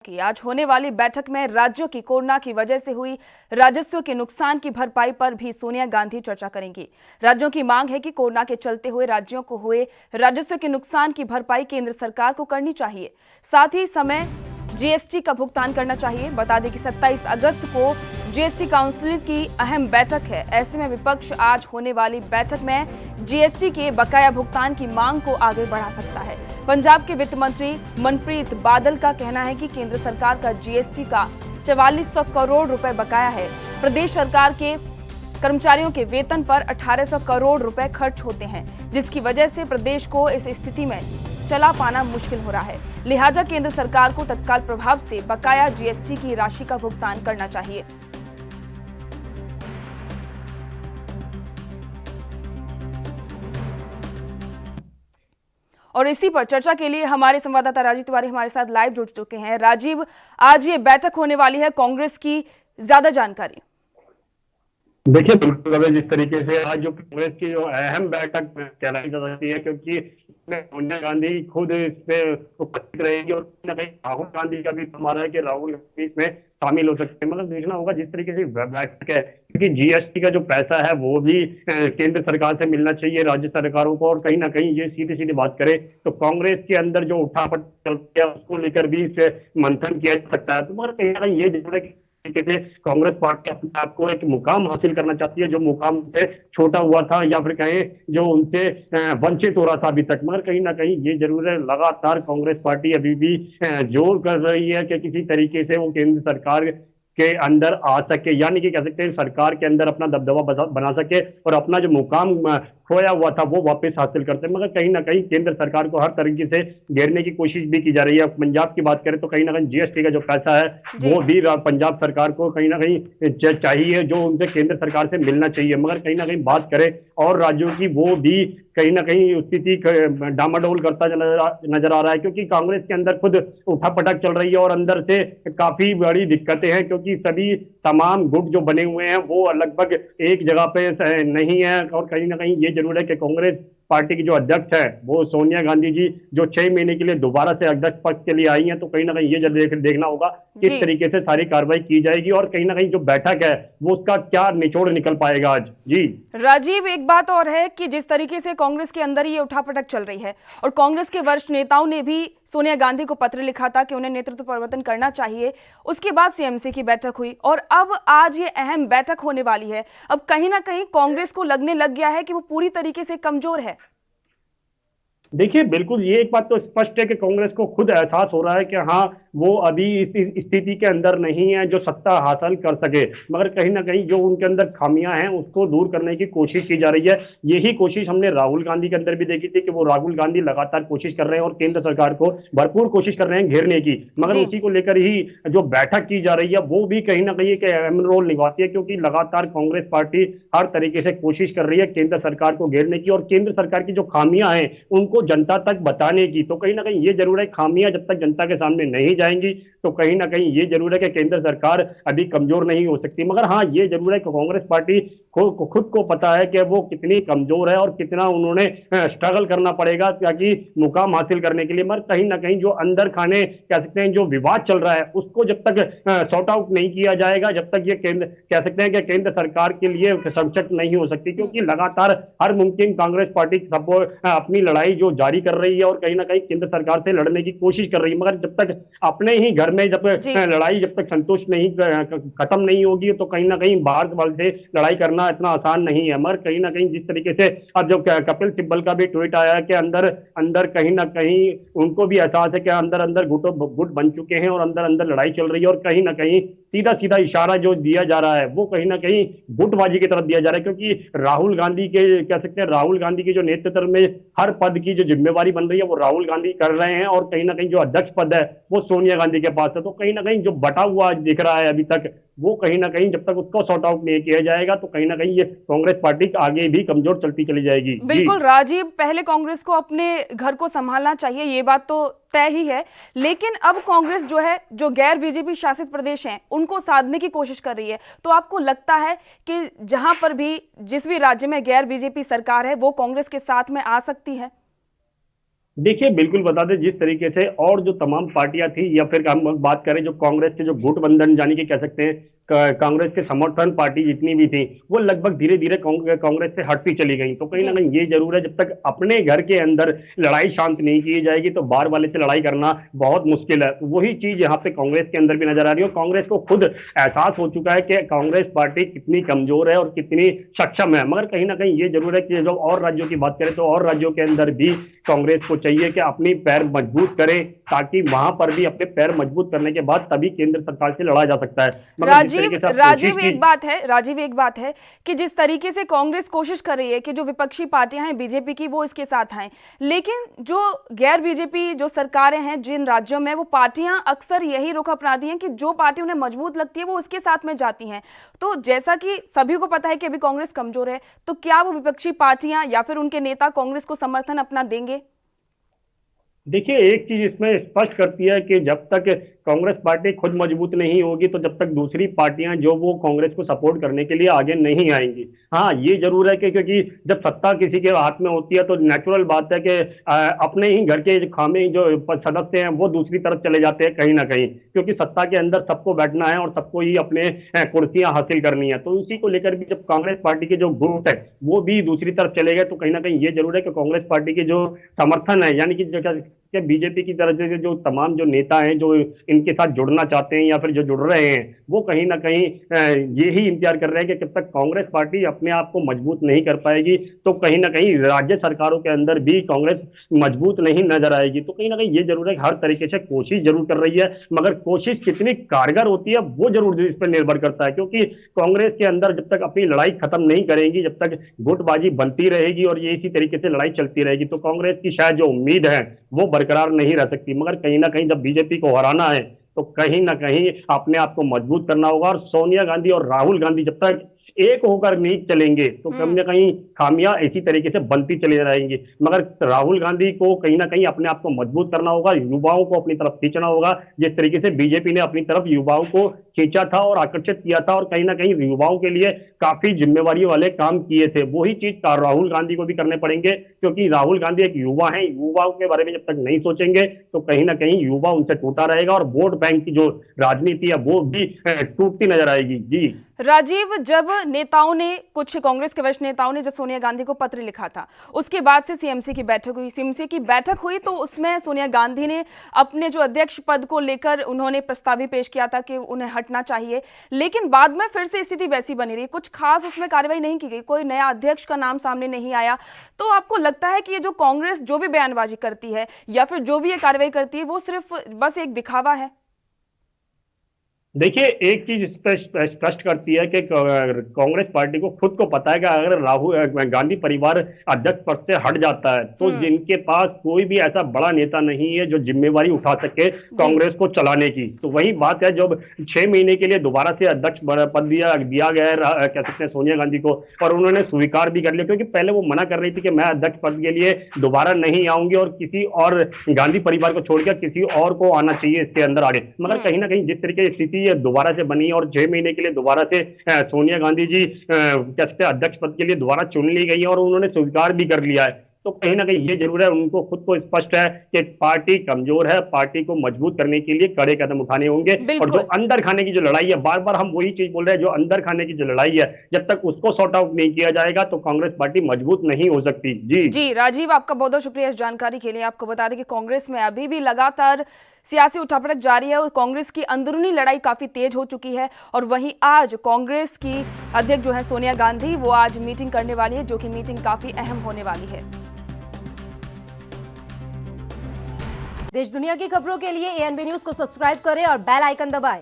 कि आज होने वाली बैठक में राज्यों की कोरोना की वजह से हुई राजस्व के नुकसान की भरपाई पर भी सोनिया गांधी चर्चा करेंगी। राज्यों की मांग है कि कोरोना के चलते हुए राज्यों को हुए राजस्व के नुकसान की भरपाई केंद्र सरकार को करनी चाहिए। साथ ही समय जीएसटी का भुगतान करना चाहिए। बता दें कि 27 अगस्त को जीएसटी काउंसिल की अहम बैठक है। ऐसे में विपक्ष आज होने वाली बैठक में जीएसटी के बकाया भुगतान की मांग को आगे बढ़ा सकता है। पंजाब के वित्त मंत्री मनप्रीत बादल का कहना है कि केंद्र सरकार का जीएसटी का 4400 करोड़ रुपए बकाया है। प्रदेश सरकार के कर्मचारियों के वेतन पर 1800 करोड़ रुपए खर्च होते हैं, जिसकी वजह से प्रदेश को इस स्थिति में चला पाना मुश्किल हो रहा है। लिहाजा केंद्र सरकार को तत्काल प्रभाव से बकाया जीएसटी की राशि का भुगतान करना चाहिए। और इसी पर चर्चा के लिए हमारे संवाददाता राजीव तिवारी हमारे साथ लाइव जुड़ चुके हैं। राजीव, आज ये बैठक होने वाली है, कांग्रेस की ज्यादा जानकारी। देखिए, बिल्कुल जिस तरीके से आज जो कांग्रेस की जो अहम बैठक कहलाई जा सकती है, क्योंकि सोनिया गांधी खुद इस पे उपस्थित रहेगी और कहीं ना कहीं राहुल गांधी का भी हमारा है कि राहुल गांधी इसमें शामिल हो सकते हैं। मतलब देखना होगा जिस तरीके से बैठक है, क्योंकि जीएसटी का जो पैसा है वो भी केंद्र सरकार से मिलना चाहिए राज्य सरकारों को। और कहीं ना कहीं ये सीधी सीधी बात करें तो कांग्रेस के अंदर जो उठापट चलती है उसको लेकर भी मंथन किया जा सकता है। तो मगर कहीं ना कहीं ये जरूर है तरीके से कांग्रेस पार्टी अपने आप को एक मुकाम हासिल करना चाहती है, जो मुकाम से छोटा हुआ था या फिर कहें जो उनसे वंचित हो रहा था अभी तक। मगर कहीं ना कहीं ये जरूर है, लगातार कांग्रेस पार्टी अभी भी जोर कर रही है कि किसी तरीके से वो केंद्र सरकार के अंदर आ सके, यानी कि कह सकते हैं सरकार के अंदर अपना दबदबा बना सके और अपना जो मुकाम खोया हुआ था वो वापस हासिल करते हैं। मगर कहीं ना कहीं केंद्र सरकार को हर तरीके से घेरने की कोशिश भी की जा रही है। पंजाब की बात करें तो कहीं ना कहीं जीएसटी का जो पैसा है वो भी पंजाब सरकार को कहीं ना कहीं चाहिए, जो उनसे केंद्र सरकार से मिलना चाहिए। मगर कहीं ना कहीं बात करें और राज्यों की, वो भी कहीं ना कहीं स्थिति डामाडोल करता नजर आ रहा है, क्योंकि कांग्रेस के अंदर खुद उठापटक चल रही है और अंदर से काफी बड़ी दिक्कतें हैं, क्योंकि सभी तमाम गुट जो बने हुए हैं वो लगभग एक जगह पे नहीं है। और कहीं ना कहीं ये जरूर है कि कांग्रेस पार्टी की जो अध्यक्ष है वो सोनिया गांधी जी, जो 6 महीने के लिए दोबारा से अध्यक्ष पद के लिए आई हैं, तो कहीं ना कहीं ये देखना होगा किस तरीके से सारी कार्रवाई की जाएगी और कहीं ना कहीं जो बैठक है वो उसका क्या निचोड़ निकल पाएगा आज। जी राजीव, एक बात और है कि जिस तरीके से कांग्रेस के अंदर ये उठापटक चल रही है और कांग्रेस के वरिष्ठ नेताओं ने भी सोनिया गांधी को पत्र लिखा था कि उन्हें नेतृत्व परिवर्तन करना चाहिए, उसके बाद सीएमसी की बैठक हुई और अब आज ये अहम बैठक होने वाली है। अब कहीं ना कहीं कांग्रेस को लगने लग गया है कि वो पूरी तरीके से कमजोर है। देखिए, बिल्कुल ये एक बात तो स्पष्ट है कि कांग्रेस को खुद एहसास हो रहा है कि हाँ वो अभी इस स्थिति के अंदर नहीं है जो सत्ता हासिल कर सके। मगर कहीं ना कहीं जो उनके अंदर खामियां हैं उसको दूर करने की कोशिश की जा रही है। यही कोशिश हमने राहुल गांधी के अंदर भी देखी थी कि वो राहुल गांधी लगातार कोशिश कर रहे हैं और केंद्र सरकार को भरपूर कोशिश कर रहे हैं घेरने की। मगर उसी को लेकर ही जो बैठक की जा रही है वो भी कहीं ना कहीं एक अहम रोल निभाती है, क्योंकि लगातार कांग्रेस पार्टी हर तरीके से कोशिश कर रही है केंद्र सरकार को घेरने की और केंद्र सरकार की जो खामियां हैं उनको जनता तक बताने की। तो कहीं ना कहीं ये जरूर है, खामियां जब तक जनता के सामने नहीं जाएंगी तो कहीं ना कहीं ये जरूर है कि केंद्र सरकार अभी कमजोर नहीं हो सकती। मगर हाँ ये जरूर है कि कांग्रेस पार्टी खुद को पता है कि वो कितनी कमजोर है और कितना उन्होंने स्ट्रगल करना पड़ेगा ताकि मुकाम हासिल करने के लिए। मगर कहीं ना कहीं जो अंदर खाने कह सकते हैं जो विवाद चल रहा है उसको जब तक सॉर्ट आउट नहीं किया जाएगा, जब तक ये केंद्र कह सकते हैं कि केंद्र सरकार के लिए सशक्त नहीं हो सकती, क्योंकि लगातार हर मुमकिन कांग्रेस पार्टी अपनी लड़ाई जो जारी कर रही है और कहीं ना कहीं केंद्र सरकार से लड़ने की कोशिश कर रही है। मगर जब तक अपने ही घर में जब लड़ाई जब तक संतुष्ट नहीं खत्म नहीं होगी तो कहीं ना कहीं बाहर वाले से लड़ाई करना इतना आसान नहीं है। मगर कहीं ना कहीं जिस तरीके से अब जो कपिल सिब्बल का भी ट्वीट आया है कि अंदर अंदर कहीं ना कहीं उनको भी एहसास है कि अंदर अंदर गुट बन चुके हैं और अंदर अंदर लड़ाई चल रही है और कहीं ना कहीं सीधा सीधा इशारा जो दिया जा रहा है वो कहीं ना कहीं गुटबाजी की तरफ दिया जा रहा है, क्योंकि राहुल गांधी के कह सकते हैं राहुल गांधी के जो नेतृत्व में हर पद की जो जिम्मेवारी बन रही है वो राहुल गांधी कर रहे हैं और कहीं ना कहीं जो अध्यक्ष पद है वो सोनिया गांधी के पास है। तो कहीं ना कहीं जो बटा हुआ दिख रहा है अभी तक वो कहीं ना कहीं जब तक उसको सॉर्ट आउट नहीं किया जाएगा तो कहीं ना कहीं ये कांग्रेस पार्टी आगे भी कमजोर चलती चली जाएगी। बिल्कुल राजीव, पहले कांग्रेस को अपने घर को संभालना चाहिए, ये बात तो तय ही है, लेकिन अब कांग्रेस जो है जो गैर बीजेपी शासित प्रदेश हैं उनको साधने की कोशिश कर रही है। तो आपको लगता है कि जहां पर भी जिस भी राज्य में गैर बीजेपी सरकार है वो कांग्रेस के साथ में आ सकती है? देखिए, बिल्कुल बता दें जिस तरीके से और जो तमाम पार्टियां थी या फिर हम बात करें जो कांग्रेस के जो गुटबंधन यानी कि कह सकते हैं कांग्रेस के समर्थन पार्टी जितनी भी थी वो लगभग धीरे धीरे कांग्रेस से हटती चली गई। तो कहीं जी। ना कहीं ये जरूर है जब तक अपने घर के अंदर लड़ाई शांत नहीं की जाएगी तो बाहर वाले से लड़ाई करना बहुत मुश्किल है। वही चीज यहाँ पे कांग्रेस के अंदर भी नजर आ रही है। कांग्रेस को खुद एहसास हो चुका है कि कांग्रेस पार्टी कितनी कमजोर है और कितनी सक्षम है। मगर कहीं ना कहीं ये जरूर है कि जब और राज्यों की बात करें तो और राज्यों के अंदर भी कांग्रेस को चाहिए कि अपनी पैर मजबूत करे ताकि वहां पर भी अपने पैर मजबूत करने के बाद तभी केंद्र सरकार से लड़ा जा सकता है। मगर जिस तरीके से आप कोशिश की राजीव एक बात है कि जिस तरीके से कांग्रेस कोशिश कर रही है कि जो विपक्षी पार्टियां हैं बीजेपी की वो इसके साथ आए, लेकिन जो गैर बीजेपी जो सरकारें हैं जिन राज्यों में वो पार्टियां अक्सर यही रुख अपनाती हैं कि जो पार्टी उन्हें मजबूत लगती है वो उसके साथ में जाती हैं। तो जैसा कि सभी को पता है कि अभी कांग्रेस कमजोर है, तो क्या वो विपक्षी पार्टियां या फिर उनके नेता कांग्रेस को समर्थन अपना देंगे? देखिए, एक चीज इसमें स्पष्ट करती है कि जब तक कांग्रेस पार्टी खुद मजबूत नहीं होगी तो जब तक दूसरी पार्टियां जो वो कांग्रेस को सपोर्ट करने के लिए आगे नहीं आएंगी। हाँ, ये जरूर है कि क्योंकि जब सत्ता किसी के हाथ में होती है तो नेचुरल बात है कि अपने ही घर के खामे जो सदस्य हैं वो दूसरी तरफ चले जाते हैं कहीं ना कहीं, क्योंकि सत्ता के अंदर सबको बैठना है और सबको ही अपने कुर्सियां हासिल करनी है। तो उसी को लेकर भी जब कांग्रेस पार्टी के जो गुट है वो भी दूसरी तरफ चले गए तो कहीं ना कहीं ये जरूर है कि कांग्रेस पार्टी के जो समर्थन है यानी कि बीजेपी की तरफ से जो तमाम जो नेता हैं जो इनके साथ जुड़ना चाहते हैं या फिर जो जुड़ रहे हैं वो कहीं ना कहीं ये ही इंतजार कर रहे हैं कि जब तक कांग्रेस पार्टी अपने आप को मजबूत नहीं कर पाएगी तो कहीं ना कहीं राज्य सरकारों के अंदर भी कांग्रेस मजबूत नहीं नजर आएगी। तो कहीं ना कहीं ये जरूर है कि हर तरीके से कोशिश जरूर कर रही है, मगर कोशिश कितनी कारगर होती है वो जरूर इस पर निर्भर करता है, क्योंकि कांग्रेस के अंदर जब तक अपनी लड़ाई खत्म नहीं करेंगी, जब तक गुटबाजी बनती रहेगी और ये इसी तरीके से लड़ाई चलती रहेगी तो कांग्रेस की शायद जो उम्मीद है वो बरकरार नहीं रह सकती। मगर कहीं ना कहीं जब बीजेपी को हराना है तो कहीं ना कहीं अपने आप को मजबूत करना होगा और सोनिया गांधी और राहुल गांधी जब तक एक होकर नहीं चलेंगे तो कहीं ना कहीं खामियां इसी तरीके से बनती चली रहेंगी। मगर राहुल गांधी को कहीं ना कहीं अपने आप को मजबूत करना होगा, युवाओं को अपनी तरफ खींचना होगा जिस तरीके से बीजेपी ने अपनी तरफ युवाओं को खींचा था और आकर्षित किया था और कहीं ना कहीं युवाओं के लिए काफी जिम्मेवारी वाले काम किए थे। वही चीज राहुल गांधी को भी करने पड़ेंगे, क्योंकि राहुल गांधी एक युवा है, युवाओं के बारे में जब तक नहीं सोचेंगे तो कहीं ना कहीं युवा उनसे टूटा रहेगा और वोट बैंक की जो राजनीति है वो भी टूटती नजर आएगी। जी राजीव, जब नेताओं ने कुछ कांग्रेस के वरिष्ठ नेताओं ने जब सोनिया गांधी को पत्र लिखा था उसके बाद से सीएमसी की बैठक हुई तो उसमें सोनिया गांधी ने अपने जो अध्यक्ष पद को लेकर उन्होंने प्रस्ताव भी पेश किया था कि उन्हें हटना चाहिए, लेकिन बाद में फिर से स्थिति वैसी बनी रही, कुछ खास उसमें कार्रवाई नहीं की गई, कोई नया अध्यक्ष का नाम सामने नहीं आया। तो आपको लगता है कि ये जो कांग्रेस जो भी बयानबाजी करती है या फिर जो भी ये कार्रवाई करती है वो सिर्फ बस एक दिखावा है? देखिए, एक चीज स्पष्ट करती है कि कांग्रेस पार्टी को खुद को पता है कि अगर राहुल गांधी परिवार अध्यक्ष पद से हट जाता है तो जिनके पास कोई भी ऐसा बड़ा नेता नहीं है जो जिम्मेवारी उठा सके कांग्रेस को चलाने की। तो वही बात है, जब 6 महीने के लिए दोबारा से अध्यक्ष पद दिया गया है कह सकते हैं सोनिया गांधी को, और उन्होंने स्वीकार भी कर लिया, क्योंकि पहले वो मना कर रही थी कि मैं अध्यक्ष पद के लिए दोबारा नहीं आऊंगी और किसी और गांधी परिवार को छोड़कर किसी और को आना चाहिए इसके अंदर आगे। मगर कहीं ना कहीं जिस तरीके की स्थिति दोबारा से बनी और 6 महीने के लिए दोबारा से सोनिया गांधी जी कहते अध्यक्ष पद के लिए दोबारा चुन ली गई और उन्होंने स्वीकार भी कर लिया है। तो कहीं ना कहीं ये जरूर है, उनको खुद को स्पष्ट है कि पार्टी कमजोर है, पार्टी को मजबूत करने के लिए कड़े कदम उठाने होंगे। और जो अंदर खाने की जो लड़ाई है, बार बार हम वही चीज बोल रहे हैं, जो अंदर खाने की जो लड़ाई है जब तक उसको सॉर्ट आउट नहीं किया जाएगा तो कांग्रेस पार्टी मजबूत नहीं हो सकती। जी राजीव, आपका बहुत बहुत शुक्रिया इस जानकारी के लिए। आपको बता दें कि कांग्रेस में अभी भी लगातार सियासी उठापटक जारी है और कांग्रेस की अंदरूनी लड़ाई काफी तेज हो चुकी है। और वहीं आज कांग्रेस की अध्यक्ष जो है सोनिया गांधी, वो आज मीटिंग करने वाली है, जो कि मीटिंग काफी अहम होने वाली है। देश दुनिया की खबरों के लिए एएनबी न्यूज को सब्सक्राइब करें और बेल आइकन दबाएं।